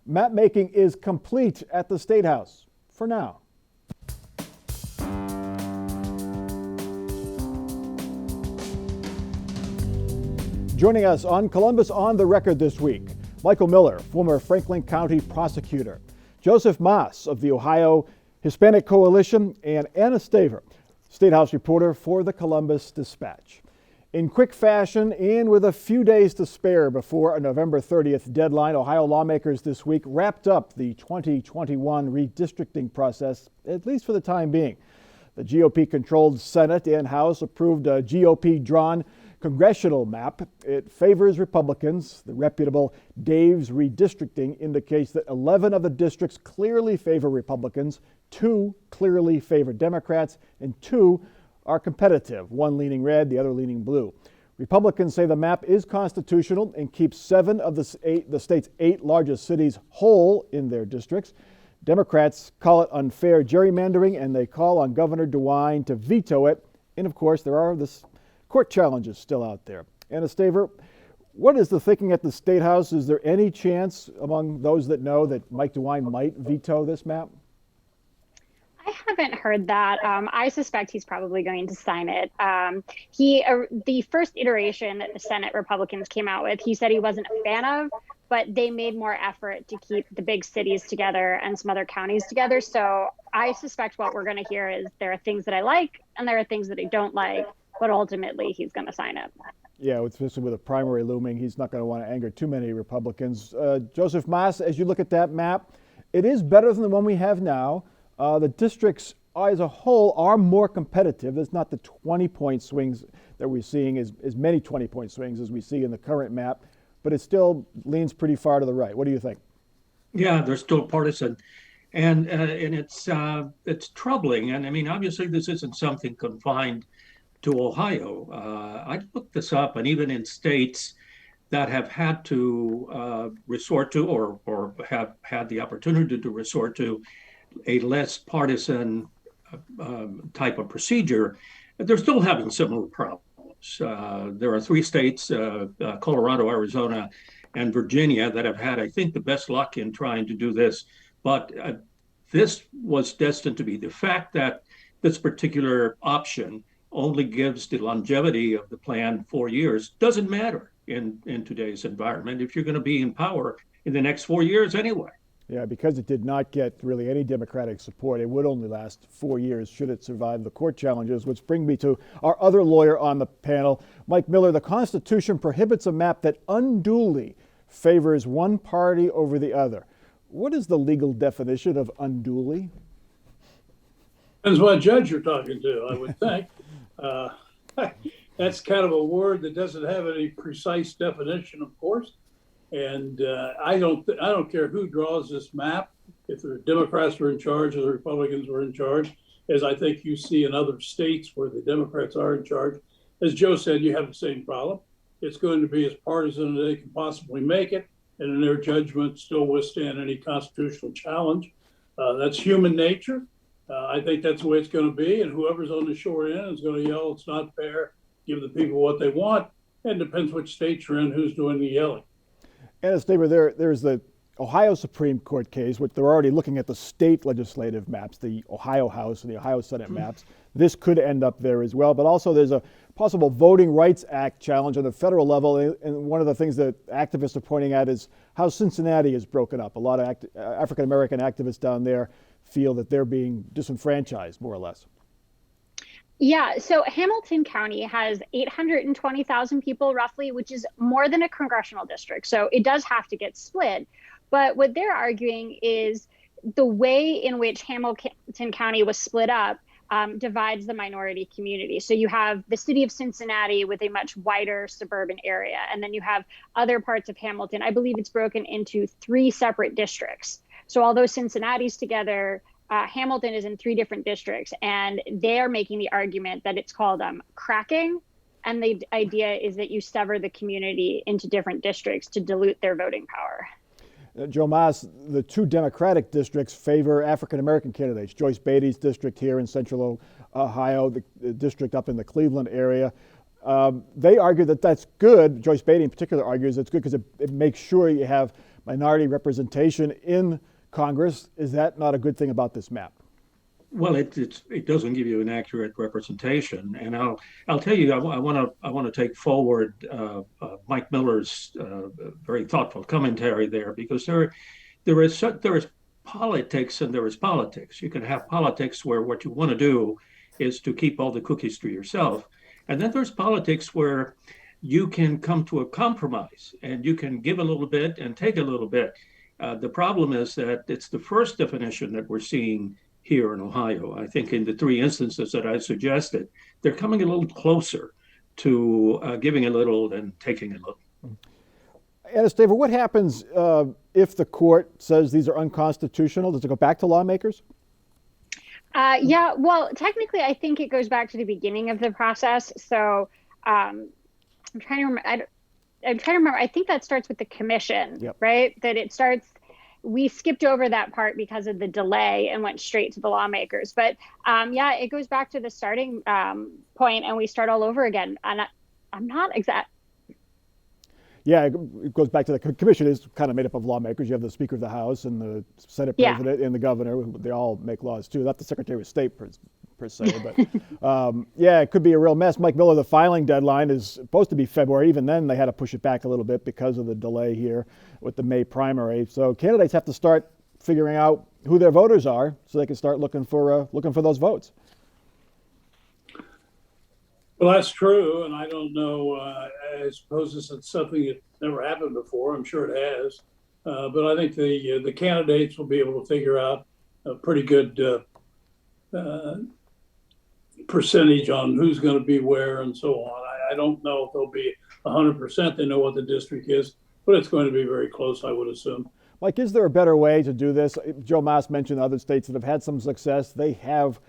Map making is complete at the State House for now. Joining us on Columbus on the Record this week, Michael Miller, former Franklin County prosecutor, Joseph Mas of the Ohio Hispanic Coalition, and Anna Staver, State House reporter for the Columbus Dispatch. In quick fashion and with a few days to spare before a November 30th deadline, Ohio lawmakers this week wrapped up the 2021 redistricting process, at least for the time being. The GOP-controlled Senate and House approved a GOP-drawn congressional map. It favors Republicans. The reputable Dave's Redistricting indicates that 11 of the districts clearly favor Republicans, 2 clearly favor Democrats, and 2 are competitive, one leaning red, the other leaning blue. Republicans say the map is constitutional and keeps 7 of the state's 8 largest cities whole in their districts. Democrats call it unfair gerrymandering, and they call on Governor DeWine to veto it. And of course, there are the court challenges still out there. Anna Staver, what is the thinking at the State House? Is there any chance among those that know that Mike DeWine might veto this map? I haven't heard that. I suspect he's probably going to sign it. The first iteration that the Senate Republicans came out with, he said he wasn't a fan of, but they made more effort to keep the big cities together and some other counties together. So I suspect what we're going to hear is there are things that I like and there are things that I don't like, but ultimately he's going to sign it. Yeah, especially with a primary looming, he's not going to want to anger too many Republicans. Joseph Mas, as you look at that map, it is better than the one we have now. The districts as a whole are more competitive. There's not the 20-point swings that we're seeing, as many 20-point swings as we see in the current map, but it still leans pretty far to the right. What do you think? Yeah, they're still partisan, and it's troubling. And I mean, obviously, this isn't something confined to Ohio. I looked this up, and even in states that have had to resort to or have had the opportunity to resort to a less partisan type of procedure, they're still having similar problems. There are 3 states, Colorado, Arizona, and Virginia, that have had, I think, the best luck in trying to do this. But this was destined to be. The fact that this particular option only gives the longevity of the plan 4 years doesn't matter in today's environment if you're going to be in power in the next 4 years anyway. Yeah, because it did not get really any Democratic support, it would only last 4 years should it survive the court challenges, which bring me to our other lawyer on the panel, Mike Miller. The Constitution prohibits a map that unduly favors one party over the other. What is the legal definition of unduly? Depends what judge you're talking to, I would think. That's kind of a word that doesn't have any precise definition, of course. And I don't care who draws this map, if the Democrats were in charge or the Republicans were in charge, as I think you see in other states where the Democrats are in charge. As Joe said, you have the same problem. It's going to be as partisan as they can possibly make it, and in their judgment, still withstand any constitutional challenge. That's human nature. I think that's the way it's going to be, and whoever's on the short end is going to yell, "It's not fair, give the people what they want." And it depends which state you're in, who's doing the yelling. Anna Staver, there's the Ohio Supreme Court case, which they're already looking at the state legislative maps, the Ohio House and the Ohio Senate maps. This could end up there as well. But also there's a possible Voting Rights Act challenge on the federal level. And one of the things that activists are pointing at is how Cincinnati is broken up. A lot of African-American activists down there feel that they're being disenfranchised, more or less. Yeah, so Hamilton County has 820,000 people roughly, which is more than a congressional district. So it does have to get split. But what they're arguing is the way in which Hamilton County was split up divides the minority community. So you have the city of Cincinnati with a much wider suburban area. And then you have other parts of Hamilton. I believe it's broken into 3 separate districts. So although Cincinnati's together, Hamilton is in 3 different districts, and they're making the argument that it's called cracking. And the idea is that you sever the community into different districts to dilute their voting power. Joe Mas, the 2 Democratic districts favor African-American candidates. Joyce Beatty's district here in central Ohio, the district up in the Cleveland area. They argue that that's good. Joyce Beatty in particular argues it's good because it makes sure you have minority representation in Congress. Is that not a good thing about this map? Well, it doesn't give you an accurate representation, and I'll tell you, I want to take forward Mike Miller's very thoughtful commentary there, because there is politics and there is politics. You can have politics where what you want to do is to keep all the cookies to yourself, and then there's politics where you can come to a compromise and you can give a little bit and take a little bit. The problem is that it's the first definition that we're seeing here in Ohio. I think in the three instances that I suggested, they're coming a little closer to giving a little and taking a little. Anastasia, what happens if the court says these are unconstitutional? Does it go back to lawmakers? Yeah, well, technically, I think it goes back to the beginning of the process. So I'm trying to remember. I'm trying to remember. I think that starts with the commission, Yep. right? That it starts. We skipped over that part because of the delay and went straight to the lawmakers. But yeah, it goes back to the starting point, and we start all over again. And I'm not exact. Yeah, it goes back to the commission is kind of made up of lawmakers. You have the Speaker of the House and the Senate President and the governor. They all make laws too. Not the Secretary of State per se, but yeah, it could be a real mess. Mike Miller, the filing deadline is supposed to be February. Even then, they had to push it back a little bit because of the delay here with the May primary. So candidates have to start figuring out who their voters are so they can start looking for those votes. Well, that's true, and I don't know. I suppose this is something that never happened before. I'm sure it has, but I think the candidates will be able to figure out a pretty good percentage on who's going to be where and so on. I don't know if they'll be 100%. They know what the district is, but it's going to be very close, I would assume. Mike, is there a better way to do this? Joe Mas mentioned other states that have had some success. They have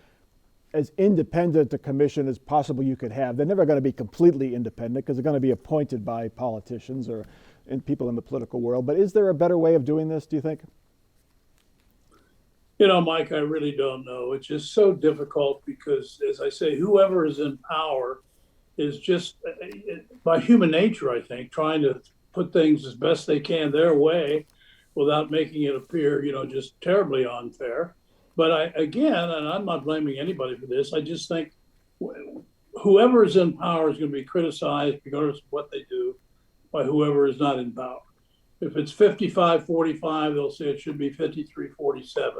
as independent a commission as possible you could have. They're never going to be completely independent because they're going to be appointed by politicians or people in the political world. But is there a better way of doing this, do you think? You know, Mike, I really don't know. It's just so difficult because, as I say, whoever is in power is just, by human nature, I think, trying to put things as best they can their way without making it appear, just terribly unfair. But again, and I'm not blaming anybody for this, I just think whoever is in power is going to be criticized, regardless of what they do, by whoever is not in power. If it's 55-45, they'll say it should be 53-47.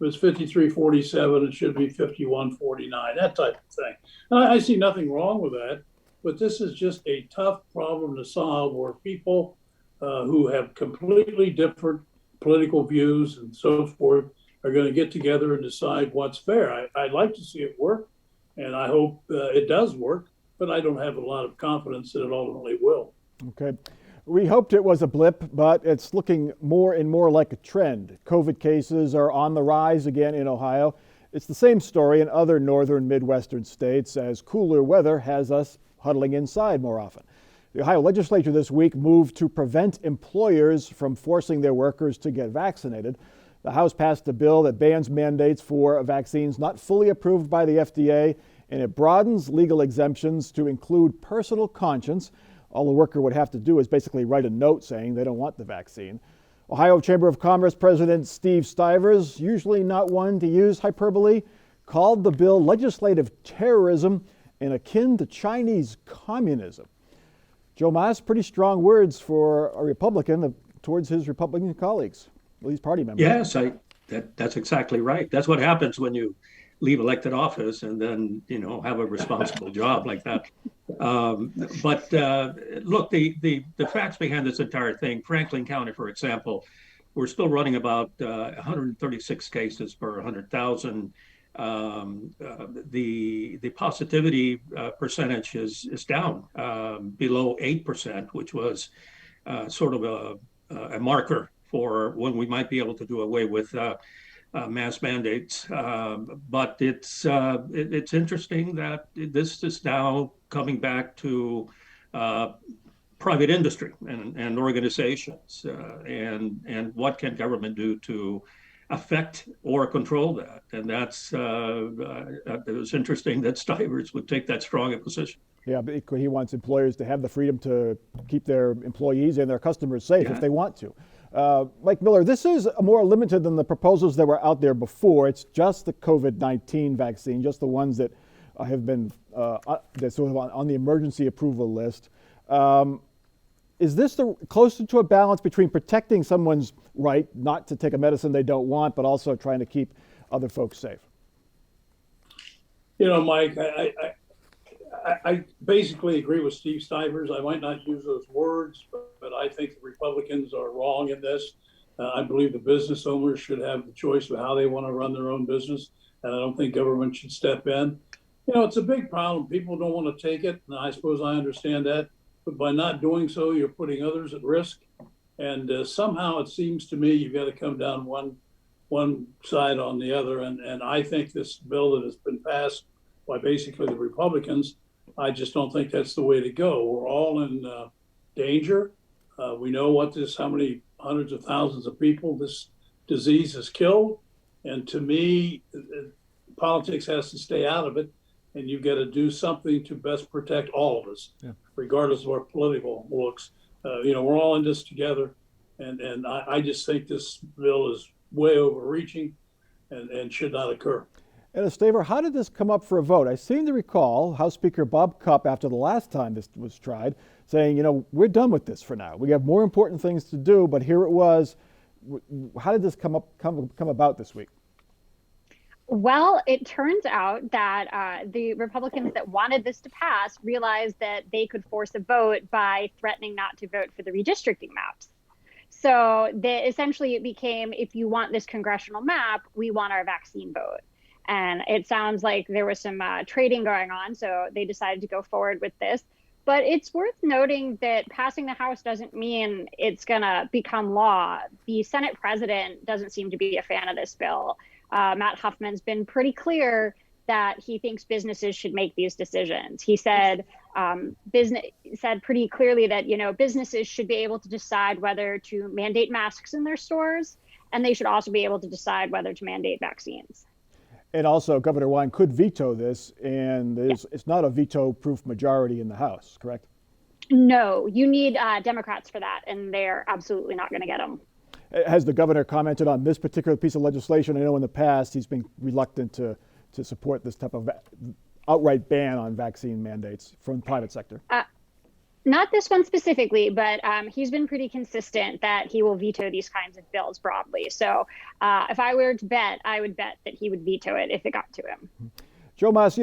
If it's 53-47, it should be 51-49, that type of thing. And I see nothing wrong with that, but this is just a tough problem to solve where people who have completely different political views and so forth are going to get together and decide what's fair. I'd like to see it work, and I hope it does work, but I don't have a lot of confidence that it ultimately will. Okay. We hoped it was a blip, but it's looking more and more like a trend. COVID cases are on the rise again in Ohio. It's the same story in other northern Midwestern states as cooler weather has us huddling inside more often. The Ohio legislature this week moved to prevent employers from forcing their workers to get vaccinated. The House passed a bill that bans mandates for vaccines not fully approved by the FDA, and it broadens legal exemptions to include personal conscience. All the worker would have to do is basically write a note saying they don't want the vaccine. Ohio Chamber of Commerce President Steve Stivers, usually not one to use hyperbole, called the bill legislative terrorism and akin to Chinese communism. Joe Mas, pretty strong words for a Republican towards his Republican colleagues. These party members. Yes, that's exactly right. That's what happens when you leave elected office and then have a responsible job like that. But look, the facts behind this entire thing, Franklin County, for example, we're still running about 136 cases per 100,000. The positivity percentage is down below 8%, which was sort of a marker for when we might be able to do away with mass mandates. But it's interesting that this is now coming back to private industry and organizations, and what can government do to affect or control that? And that's it was interesting that Stivers would take that strong a position. Yeah, but he wants employers to have the freedom to keep their employees and their customers safe if they want to. Mike Miller, this is more limited than the proposals that were out there before. It's just the COVID-19 vaccine, just the ones that have been that's sort of on the emergency approval list. Is this closer to a balance between protecting someone's right not to take a medicine they don't want, but also trying to keep other folks safe? You know, Mike, I basically agree with Steve Stivers. I might not use those words, but I think the Republicans are wrong in this. I believe the business owners should have the choice of how they want to run their own business, and I don't think government should step in. You know, it's a big problem. People don't want to take it, and I suppose I understand that. But by not doing so, you're putting others at risk. And somehow it seems to me you've got to come down one side on the other. And I think this bill that has been passed by basically the Republicans, I just don't think that's the way to go. We're all in danger. We know how many hundreds of thousands of people this disease has killed. And to me, politics has to stay out of it. And you've got to do something to best protect all of us, regardless of our political looks. We're all in this together. And I just think this bill is way overreaching and should not occur. And Staver, how did this come up for a vote? I seem to recall House Speaker Bob Cupp, after the last time this was tried, saying, we're done with this for now. We have more important things to do, but here it was. How did this come about this week? Well, it turns out that the Republicans that wanted this to pass realized that they could force a vote by threatening not to vote for the redistricting maps. So essentially it became, if you want this congressional map, we want our vaccine vote. And it sounds like there was some trading going on, so they decided to go forward with this. But it's worth noting that passing the House doesn't mean it's going to become law. The Senate president doesn't seem to be a fan of this bill. Matt Huffman's been pretty clear that he thinks businesses should make these decisions. He said pretty clearly that businesses should be able to decide whether to mandate masks in their stores, and they should also be able to decide whether to mandate vaccines. And also, Governor Wine could veto this, and it's not a veto-proof majority in the House, correct? No, you need Democrats for that, and they're absolutely not going to get them. Has the governor commented on this particular piece of legislation? I know in the past he's been reluctant to support this type of outright ban on vaccine mandates from the private sector. Not this one specifically, but he's been pretty consistent that he will veto these kinds of bills broadly. So if I were to bet, I would bet that he would veto it if it got to him. Joe Mas,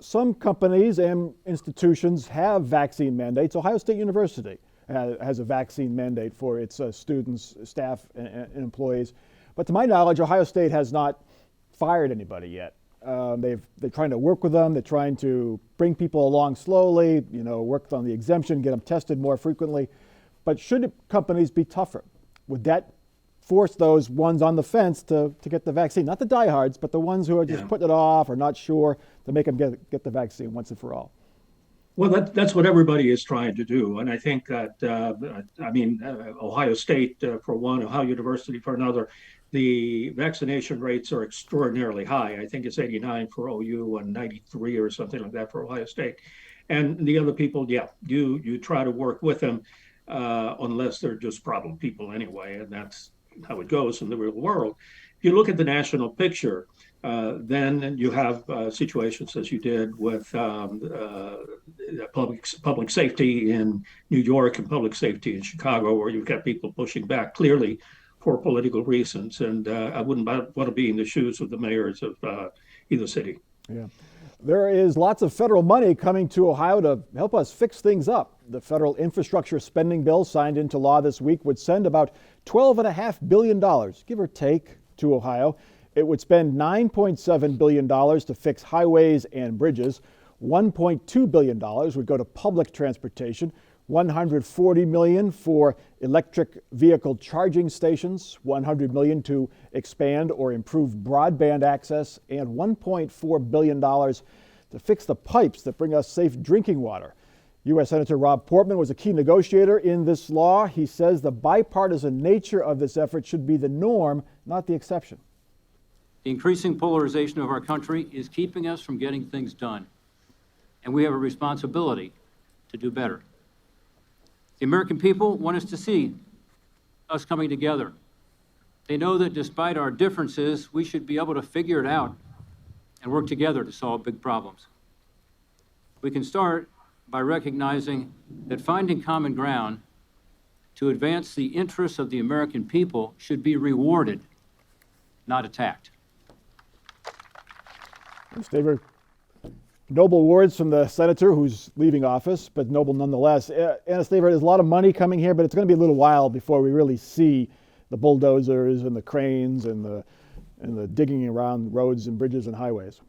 some companies and institutions have vaccine mandates. Ohio State University has a vaccine mandate for its students, staff, and employees. But to my knowledge, Ohio State has not fired anybody yet. They're trying to work with them. They're trying to bring people along slowly, work on the exemption, get them tested more frequently. But should companies be tougher? Would that force those ones on the fence to get the vaccine? Not the diehards, but the ones who are just putting it off or not sure, to make them get the vaccine once and for all. Well, that's what everybody is trying to do. And I think that, Ohio State for one, Ohio University for another, the vaccination rates are extraordinarily high. I think it's 89 for OU and 93 or something like that for Ohio State. And the other people, you try to work with them unless they're just problem people anyway. And that's how it goes in the real world. If you look at the national picture, then you have situations as you did with public safety in New York and public safety in Chicago, where you've got people pushing back clearly for political reasons. And I wouldn't want to be in the shoes of the mayors of either city. Yeah. There is lots of federal money coming to Ohio to help us fix things up. The federal infrastructure spending bill signed into law this week would send about $12.5 billion, give or take, to Ohio. It would spend $9.7 billion to fix highways and bridges. $1.2 billion would go to public transportation. $140 million for electric vehicle charging stations, $100 million to expand or improve broadband access, and $1.4 billion to fix the pipes that bring us safe drinking water. U.S. Senator Rob Portman was a key negotiator in this law. He says the bipartisan nature of this effort should be the norm, not the exception. The increasing polarization of our country is keeping us from getting things done, and we have a responsibility to do better. The American people want us to see us coming together. They know that despite our differences, we should be able to figure it out and work together to solve big problems. We can start by recognizing that finding common ground to advance the interests of the American people should be rewarded, not attacked. Staver, noble words from the senator who's leaving office, but noble nonetheless. Anna Staver, there's a lot of money coming here, but it's going to be a little while before we really see the bulldozers and the cranes and the digging around roads and bridges and highways.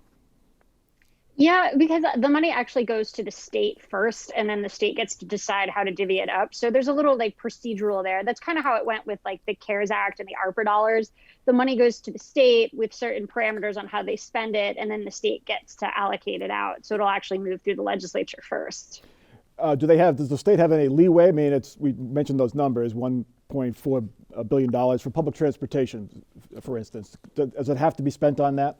Yeah, because the money actually goes to the state first, and then the state gets to decide how to divvy it up. So there's a little like procedural there. That's kind of how it went with like the CARES Act and the ARPA dollars. The money goes to the state with certain parameters on how they spend it, and then the state gets to allocate it out. So it'll actually move through the legislature first. Does the state have any leeway? I mean, we mentioned those numbers, $1.4 billion for public transportation, for instance. Does it have to be spent on that?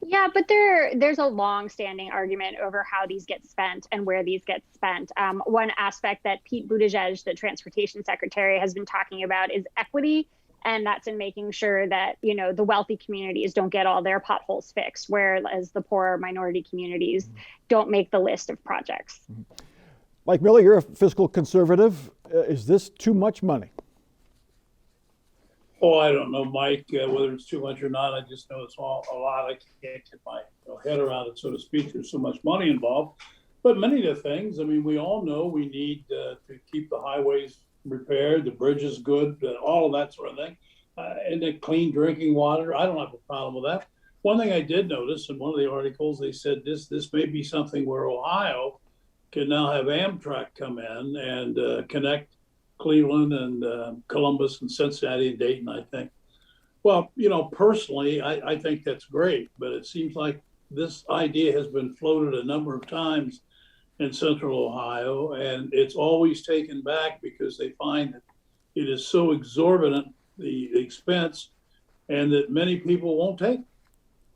Yeah, but there's a long-standing argument over how these get spent and where these get spent. One aspect that Pete Buttigieg, the transportation secretary, has been talking about is equity, and that's in making sure that, you know, the wealthy communities don't get all their potholes fixed, whereas the poor minority communities don't make the list of projects. Mike Miller, you're a fiscal conservative. Is this too much money? Oh, I don't know, Mike, whether it's too much or not. I just know it's all a lot. I can't get my head around it, so to speak. There's so much money involved. But many of the things, I mean, we all know we need to keep the highways repaired, the bridges good, all of that sort of thing. And the clean drinking water. I don't have a problem with that. One thing I did notice in one of the articles, they said this may be something where Ohio can now have Amtrak come in and connect Cleveland and Columbus and Cincinnati and Dayton, I think. Well, you know, personally, I think that's great, but it seems like this idea has been floated a number of times in Central Ohio, and it's always taken back because they find that it is so exorbitant, the expense, and that many people won't take.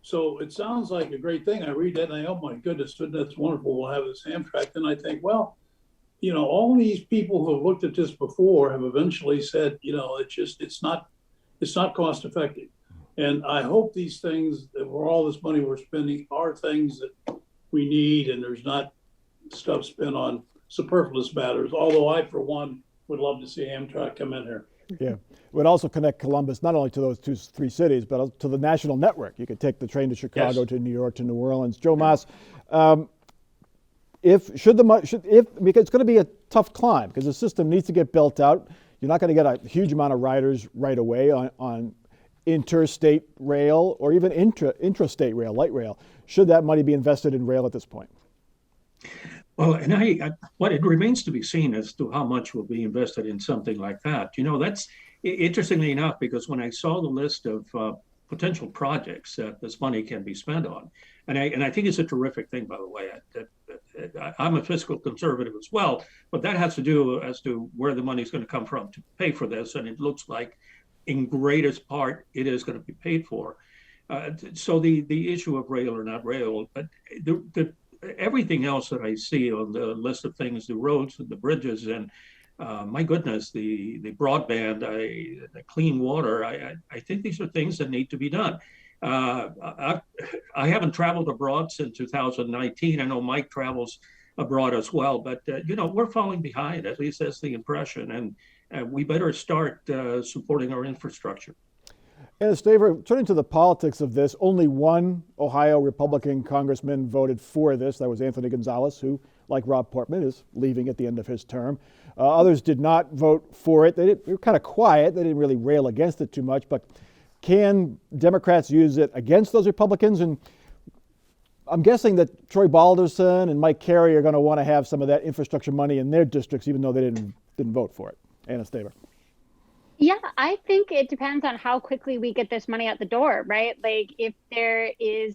So it sounds like a great thing. I read that and I, oh my goodness, that's wonderful. We'll have this Amtrak. And I think, well, you know, all these people who have looked at this before have eventually said, you know, it's not cost effective. And I hope these things, for all this money we're spending, are things that we need, and there's not stuff spent on superfluous matters. Although I, for one, would love to see Amtrak come in here. Yeah, it would also connect Columbus not only to those three cities, but also to the national network. You could take the train to Chicago, yes, to New York, to New Orleans. Joe Mas, because it's going to be a tough climb because the system needs to get built out. You're not going to get a huge amount of riders right away on interstate rail or even intrastate rail, light rail. Should that money be invested in rail at this point? Well, and what it remains to be seen as to how much will be invested in something like that. You know, that's interestingly enough, because when I saw the list of potential projects that this money can be spent on, and I think it's a terrific thing, by the way. I'm a fiscal conservative as well, but that has to do as to where the money is going to come from to pay for this, and it looks like, in greatest part, it is going to be paid for. So the issue of rail or not rail, but everything else that I see on the list of things, the roads and the bridges, and my goodness, the broadband, the clean water, I think these are things that need to be done. I haven't traveled abroad since 2019. I know Mike travels abroad as well, but you know, we're falling behind, at least that's the impression, and we better start supporting our infrastructure. And Staver, turning to the politics of this, only one Ohio Republican congressman voted for this. That was Anthony Gonzalez, who, like Rob Portman, is leaving at the end of his term. Others did not vote for it. They were kind of quiet. They didn't really rail against it too much. But can Democrats use it against those Republicans? And I'm guessing that Troy Balderson and Mike Carey are going to want to have some of that infrastructure money in their districts, even though they didn't vote for it. Anna Staver. Yeah, I think it depends on how quickly we get this money out the door, right? Like if there is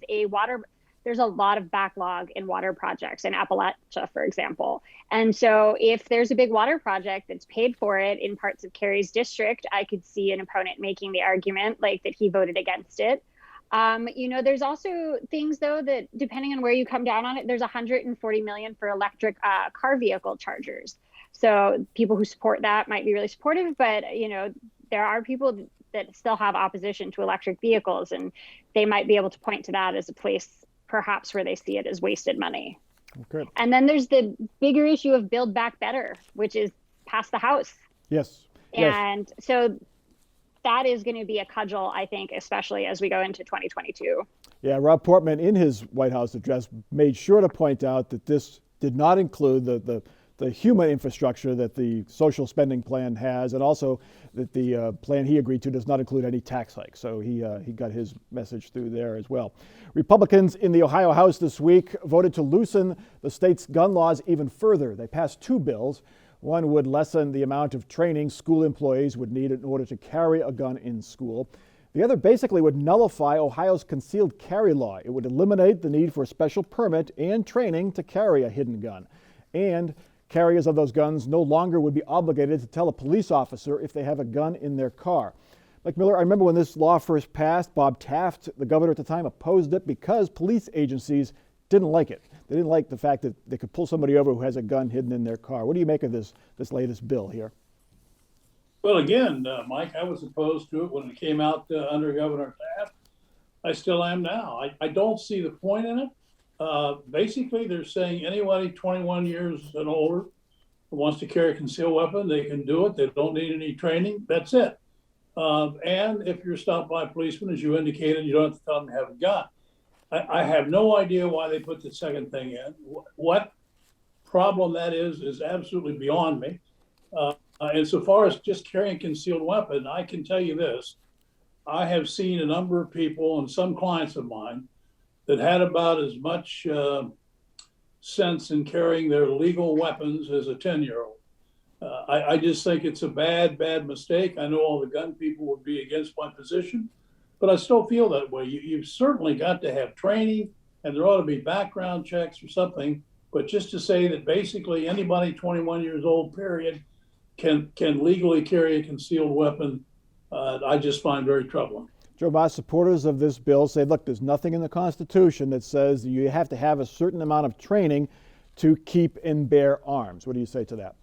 there's a lot of backlog in water projects in Appalachia, for example. And so if there's a big water project that's paid for it in parts of Kerry's district, I could see an opponent making the argument like that he voted against it. You know, there's also things, though, that depending on where you come down on it, there's $140 million for electric car vehicle chargers. So people who support that might be really supportive, but you know, there are people that still have opposition to electric vehicles, and they might be able to point to that as a place perhaps where they see it as wasted money. Okay. And then there's the bigger issue of Build Back Better, which is pass the House. Yes. Yes. And so that is going to be a cudgel, I think, especially as we go into 2022. Yeah, Rob Portman in his White House address made sure to point out that this did not include the human infrastructure that the social spending plan has, and also that the plan he agreed to does not include any tax hikes. So he got his message through there as well. Republicans in the Ohio House this week voted to loosen the state's gun laws even further. They passed two bills. One would lessen the amount of training school employees would need in order to carry a gun in school. The other basically would nullify Ohio's concealed carry law. It would eliminate the need for a special permit and training to carry a hidden gun. And carriers of those guns no longer would be obligated to tell a police officer if they have a gun in their car. Mike Miller, I remember when this law first passed, Bob Taft, the governor at the time, opposed it because police agencies didn't like it. They didn't like the fact that they could pull somebody over who has a gun hidden in their car. What do you make of this latest bill here? Well, again, Mike, I was opposed to it when it came out under Governor Taft. I still am now. I don't see the point in it. Basically, they're saying anybody 21 years and older who wants to carry a concealed weapon, they can do it. They don't need any training. That's it. And if you're stopped by a policeman, as you indicated, you don't have to tell them to have a gun. I have no idea why they put the second thing in. What problem that is absolutely beyond me. And so far as just carrying a concealed weapon, I can tell you this. I have seen a number of people and some clients of mine that had about as much sense in carrying their legal weapons as a 10-year-old. I just think it's a bad mistake. I know all the gun people would be against my position, but I still feel that way. You've certainly got to have training, and there ought to be background checks or something. But just to say that basically anybody 21 years old, period, can legally carry a concealed weapon, I just find very troubling. Joe Mas, supporters of this bill say, look, there's nothing in the Constitution that says that you have to have a certain amount of training to keep and bear arms. What do you say to that?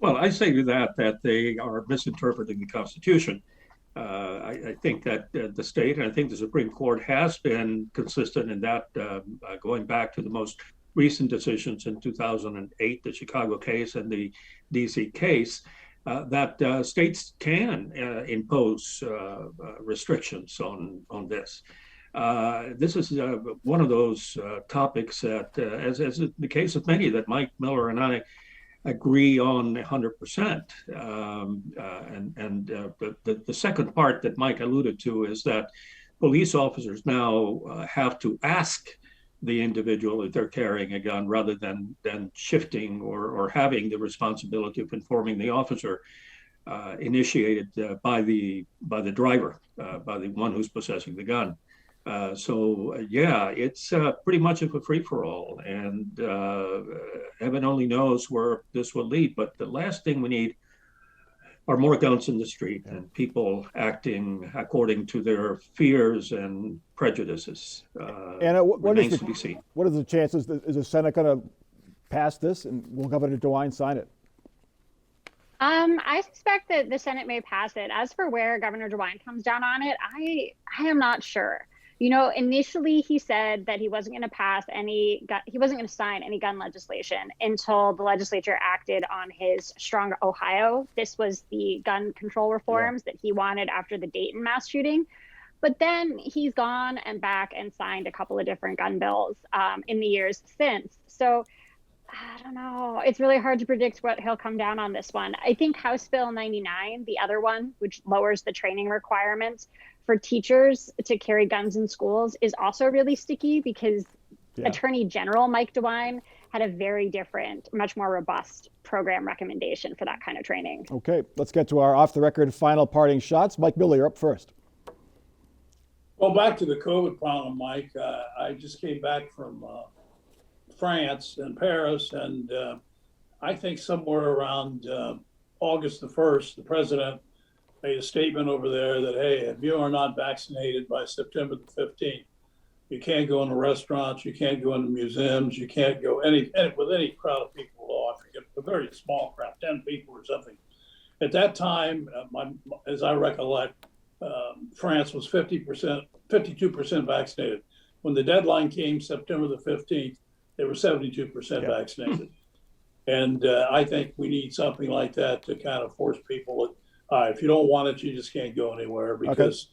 Well, I say to that they are misinterpreting the Constitution. I think that the state, and I think the Supreme Court has been consistent in that, going back to the most recent decisions in 2008, the Chicago case and the DC case, that states can impose restrictions on this. This is one of those topics that, as in the case of many, that Mike Miller and I agree on 100%. The second part that Mike alluded to is that police officers now have to ask the individual if they're carrying a gun rather than shifting or having the responsibility of informing the officer initiated by the driver, by the one who's possessing the gun. Yeah, it's pretty much of a free-for-all, and heaven only knows where this will lead. But the last thing we need are more guns in the street and people acting according to their fears and prejudices. Anna, what remains to be seen. What are the chances? Is the Senate going to pass this, and will Governor DeWine sign it? I suspect that the Senate may pass it. As for where Governor DeWine comes down on it, I am not sure. You know, initially he said that he wasn't going to sign any gun legislation until the legislature acted on his Strong Ohio. This was the gun control reforms that he wanted after the Dayton mass shooting. But then he's gone and back and signed a couple of different gun bills in the years since. So I don't know. It's really hard to predict what he'll come down on this one. I think House Bill 99, the other one, which lowers the training requirements for teachers to carry guns in schools, is also really sticky because Attorney General Mike DeWine had a very different, much more robust program recommendation for that kind of training. Okay, let's get to our off-the-record final parting shots. Mike Miller, you're up first. Well, back to the COVID problem, Mike. I just came back from France and Paris, and I think somewhere around August the 1st, the president made a statement over there that, hey, if you are not vaccinated by September the 15th, You can't go into restaurants. You can't go into museums. You can't go with any crowd of people. I forget, a very small crowd, 10 people or something. At that time, as I recollect, France was 52% vaccinated. When the deadline came, September the 15th, they were 72% vaccinated. And I think we need something like that to kind of force people. If you don't want it, you just can't go anywhere, because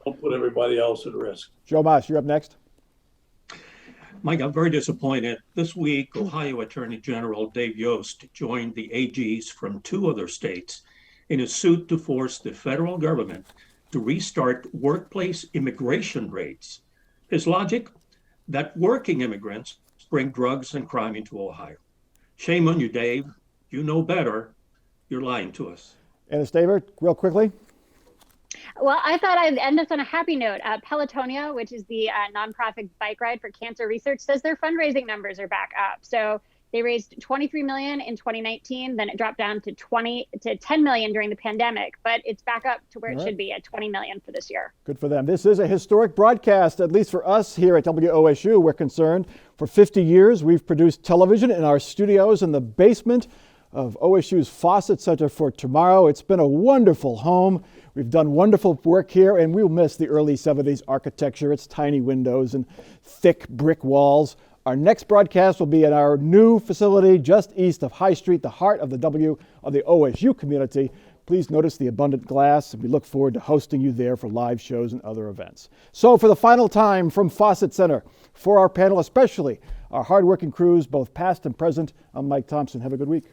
don't put everybody else at risk. Joe Mas, you're up next. Mike, I'm very disappointed. This week, Ohio Attorney General Dave Yost joined the AGs from 2 other states in a suit to force the federal government to restart workplace immigration raids. His logic? That working immigrants bring drugs and crime into Ohio. Shame on you, Dave. You know better. You're lying to us. Anna Staver, real quickly. Well, I thought I'd end us on a happy note. Pelotonia, which is the nonprofit bike ride for cancer research, says their fundraising numbers are back up. So they raised $23 million in 2019, then it dropped down to $10 million during the pandemic, but it's back up to where it should be at $20 million for this year. Good for them. This is a historic broadcast, at least for us here at WOSU. We're concerned. For 50 years, we've produced television in our studios in the basement of OSU's Fawcett Center for Tomorrow. It's been a wonderful home. We've done wonderful work here, and we'll miss the early 70s architecture. Its tiny windows and thick brick walls. Our next broadcast will be at our new facility just east of High Street, the heart of the OSU community. Please notice the abundant glass, and we look forward to hosting you there for live shows and other events. So for the final time from Fawcett Center, for our panel, especially our hardworking crews, both past and present, I'm Mike Thompson. Have a good week.